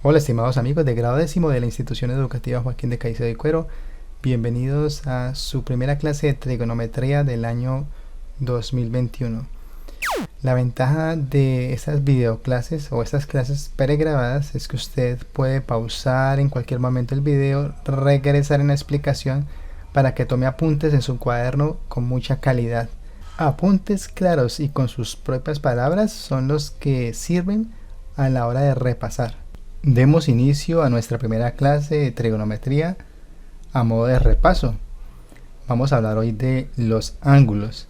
Hola estimados amigos de grado décimo de la institución educativa Joaquín de Caicedo y Cuero, bienvenidos a su primera clase de trigonometría del año 2021. La ventaja de estas videoclases o estas clases pregrabadas es que usted puede pausar en cualquier momento el video, regresar en la explicación para que tome apuntes en su cuaderno con mucha calidad. Apuntes claros y con sus propias palabras son los que sirven a la hora de repasar. Demos inicio a nuestra primera clase de trigonometría a modo de repaso. Vamos a hablar hoy de los ángulos.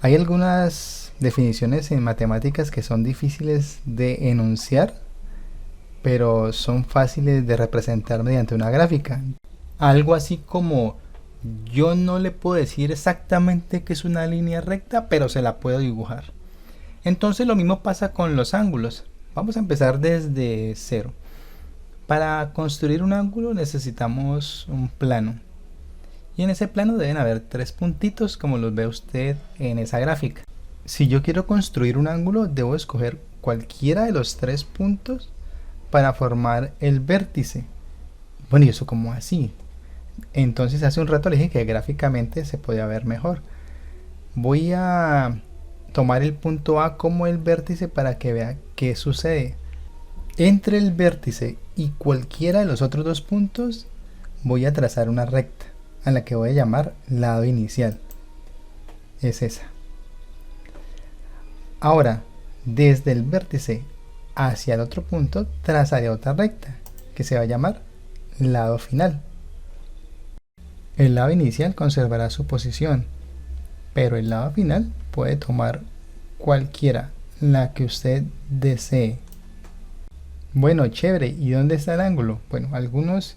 Hay algunas definiciones en matemáticas que son difíciles de enunciar, pero son fáciles de representar mediante una gráfica. Algo así como: yo no le puedo decir exactamente que es una línea recta, pero se la puedo dibujar. Entonces lo mismo pasa con los ángulos. Vamos a empezar desde cero. Para construir un ángulo necesitamos un plano. Y en ese plano deben haber tres puntitos como los ve usted en esa gráfica. Si yo quiero construir un ángulo, debo escoger cualquiera de los tres puntos para formar el vértice. Bueno, ¿y eso cómo así? Entonces hace un rato le dije que gráficamente se podía ver mejor. Voy a tomar el punto A como el vértice para que vea qué sucede. Entre el vértice y cualquiera de los otros dos puntos voy a trazar una recta a la que voy a llamar lado inicial. Es esa. Ahora, desde el vértice hacia el otro punto trazaré otra recta que se va a llamar lado final. El lado inicial conservará su posición, pero el lado final puede tomar cualquiera, la que usted desee. Bueno, chévere, ¿y dónde está el ángulo? Bueno, algunos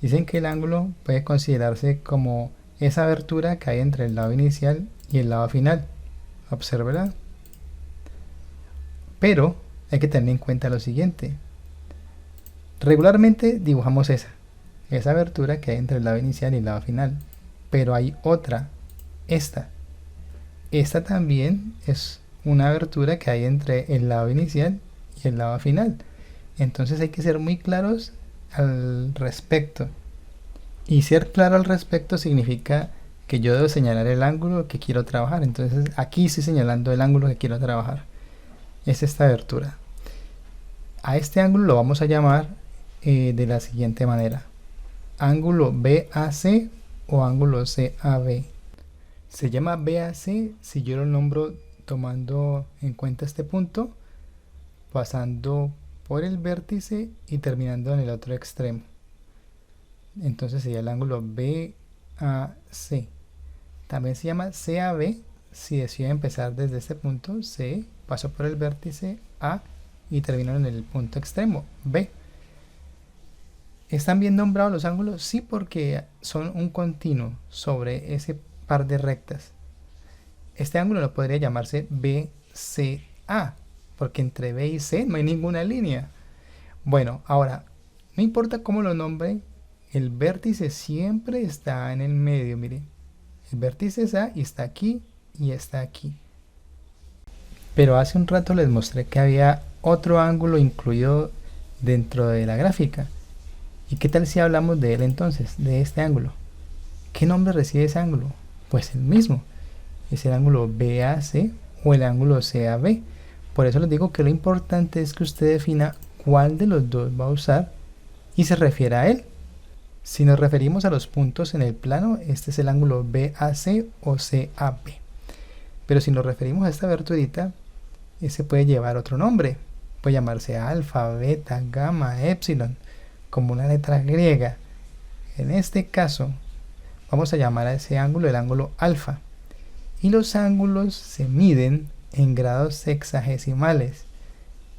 dicen que el ángulo puede considerarse como esa abertura que hay entre el lado inicial y el lado final. Obsérvela. Pero hay que tener en cuenta lo siguiente. Regularmente dibujamos esa abertura que hay entre el lado inicial y el lado final. Pero hay otra, esta. Esta también es una abertura que hay entre el lado inicial y el lado final. Entonces hay que ser muy claros al respecto. Y ser claro al respecto significa que yo debo señalar el ángulo que quiero trabajar. Entonces aquí estoy señalando el ángulo que quiero trabajar. Es esta abertura. A este ángulo lo vamos a llamar de la siguiente manera: ángulo BAC o ángulo CAB. Se llama BAC si yo lo nombro tomando en cuenta este punto, pasando por el vértice y terminando en el otro extremo. Entonces sería el ángulo BAC. También se llama CAB si decido empezar desde este punto C, paso por el vértice A y termino en el punto extremo B. ¿Están bien nombrados los ángulos? Sí, porque son un continuo sobre ese par de rectas. Este ángulo no podría llamarse BCA, porque entre B y C no hay ninguna línea. Bueno, ahora, no importa cómo lo nombre, el vértice siempre está en el medio, mire. El vértice es A y está aquí y está aquí. Pero hace un rato les mostré que había otro ángulo incluido dentro de la gráfica. ¿Y qué tal si hablamos de él entonces, de este ángulo? ¿Qué nombre recibe ese ángulo? Pues el mismo. Es el ángulo BAC o el ángulo CAB. Por eso les digo que lo importante es que usted defina cuál de los dos va a usar y se refiere a él. Si nos referimos a los puntos en el plano, este es el ángulo BAC o CAB. Pero si nos referimos a esta aberturita, ese puede llevar otro nombre. Puede llamarse alfa, beta, gamma, epsilon, como una letra griega. En este caso, vamos a llamar a ese ángulo el ángulo alfa. Y los ángulos se miden en grados sexagesimales.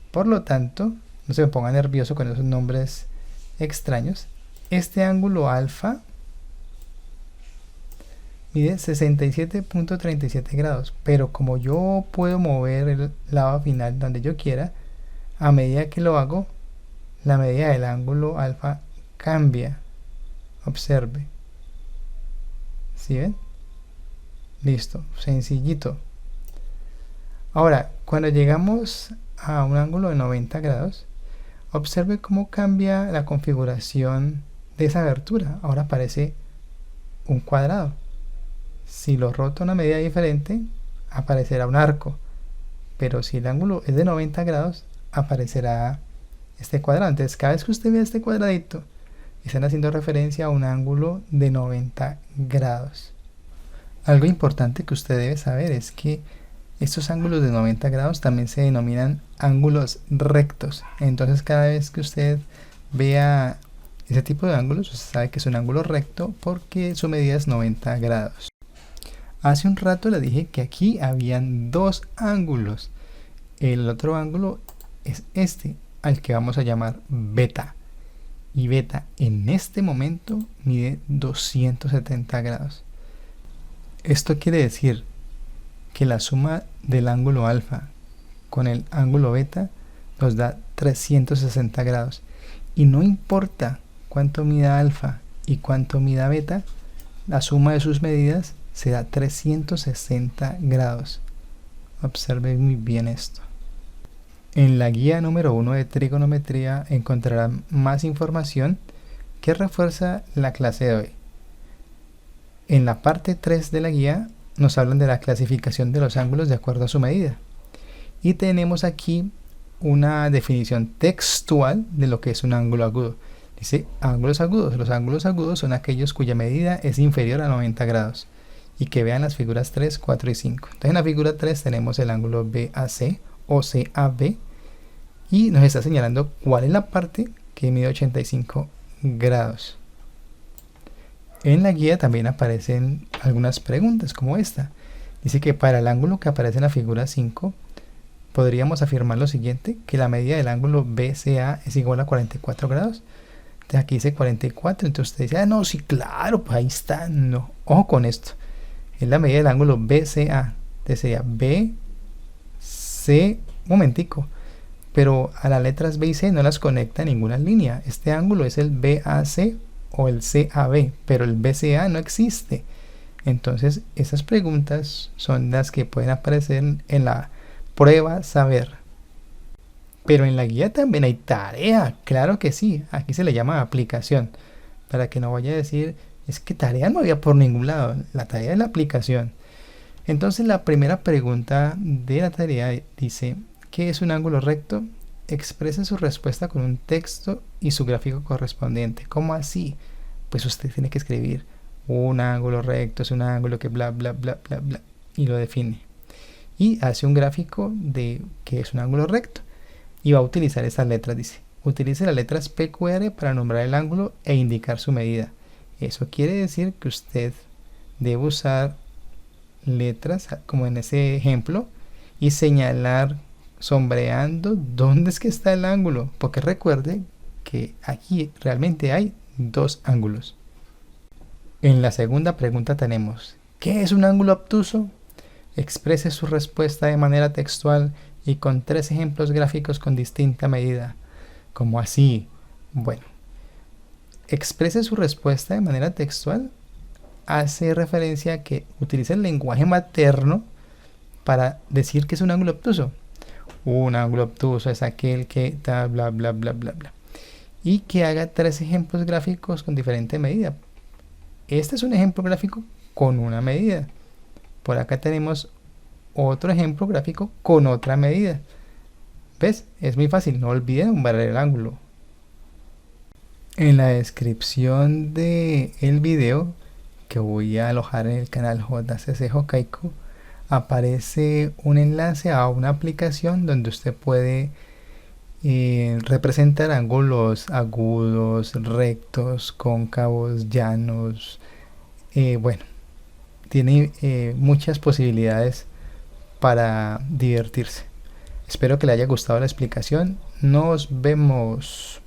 Por lo tanto, no se me ponga nervioso con esos nombres extraños. Este ángulo alfa mide 67.37 grados, pero como yo puedo mover el lado final donde yo quiera, a medida que lo hago, la medida del ángulo alfa cambia. Observe. ¿Sí ven? Listo, sencillito. Ahora, cuando llegamos a un ángulo de 90 grados, Observe cómo cambia la configuración de esa abertura. Ahora aparece un cuadrado. Si lo roto a una medida diferente, aparecerá un arco. Pero si el ángulo es de 90 grados, aparecerá este cuadrado. Entonces, cada vez que usted ve este cuadradito, están haciendo referencia a un ángulo de 90 grados. Algo importante que usted debe saber es que estos ángulos de 90 grados también se denominan ángulos rectos. Entonces, cada vez que usted vea ese tipo de ángulos, usted sabe que es un ángulo recto porque su medida es 90 grados. Hace un rato le dije que aquí habían dos ángulos. El otro ángulo es este, al que vamos a llamar beta. Y beta en este momento mide 270 grados. Esto quiere decir que la suma del ángulo alfa con el ángulo beta nos da 360 grados. Y no importa cuánto mida alfa y cuánto mida beta, la suma de sus medidas se da 360 grados. Observe muy bien esto. En la guía número 1 de trigonometría encontrarán más información que refuerza la clase de hoy. En la parte 3 de la guía nos hablan de la clasificación de los ángulos de acuerdo a su medida. Y tenemos aquí una definición textual de lo que es un ángulo agudo. Dice ángulos agudos. Los ángulos agudos son aquellos cuya medida es inferior a 90 grados. Y que vean las figuras 3, 4 y 5. Entonces en la figura 3 tenemos el ángulo BAC o CAB y nos está señalando cuál es la parte que mide 85 grados. En la guía también aparecen algunas preguntas como esta. Dice que para el ángulo que aparece en la figura 5 podríamos afirmar lo siguiente, que la medida del ángulo BCA es igual a 44 grados. Entonces aquí dice 44, entonces usted dice, ah no, sí claro, pues ahí está. No, ojo con esto. Es la medida del ángulo BCA. Entonces sería BC, un momentico, pero a las letras B y C no las conecta ninguna línea. Este ángulo es el BAC o el CAB, pero el BCA no existe. Entonces esas preguntas son las que pueden aparecer en la prueba saber. Pero en la guía también hay tarea, claro que sí. Aquí se le llama aplicación, para que no vaya a decir es que tarea no había por ningún lado. La tarea es la aplicación. Entonces la primera pregunta de la tarea dice, ¿qué es un ángulo recto? Exprese su respuesta con un texto y su gráfico correspondiente. ¿Cómo así? Pues usted tiene que escribir un ángulo recto es un ángulo que bla bla bla bla bla y lo define. Y hace un gráfico de qué es un ángulo recto. Y va a utilizar estas letras, dice. Utilice las letras PQR para nombrar el ángulo e indicar su medida. Eso quiere decir que usted debe usar letras como en ese ejemplo y señalar sombreando dónde es que está el ángulo, porque recuerde que aquí realmente hay dos ángulos. En la segunda pregunta tenemos, ¿qué es un ángulo obtuso? Exprese su respuesta de manera textual y con 3 ejemplos gráficos con distinta medida. ¿Cómo así? Bueno, exprese su respuesta de manera textual hace referencia a que utilice el lenguaje materno para decir que es un ángulo obtuso. Un ángulo obtuso es aquel que da bla bla bla bla bla. Y que haga 3 ejemplos gráficos con diferente medida. Este es un ejemplo gráfico con una medida. Por acá tenemos otro ejemplo gráfico con otra medida. ¿Ves? Es muy fácil, no olviden nombrar el ángulo. En la descripción del video que voy a alojar en el canal JCC Hokaiku aparece un enlace a una aplicación donde usted puede representar ángulos agudos, rectos, cóncavos, llanos. Bueno, tiene muchas posibilidades para divertirse. Espero que le haya gustado la explicación. Nos vemos.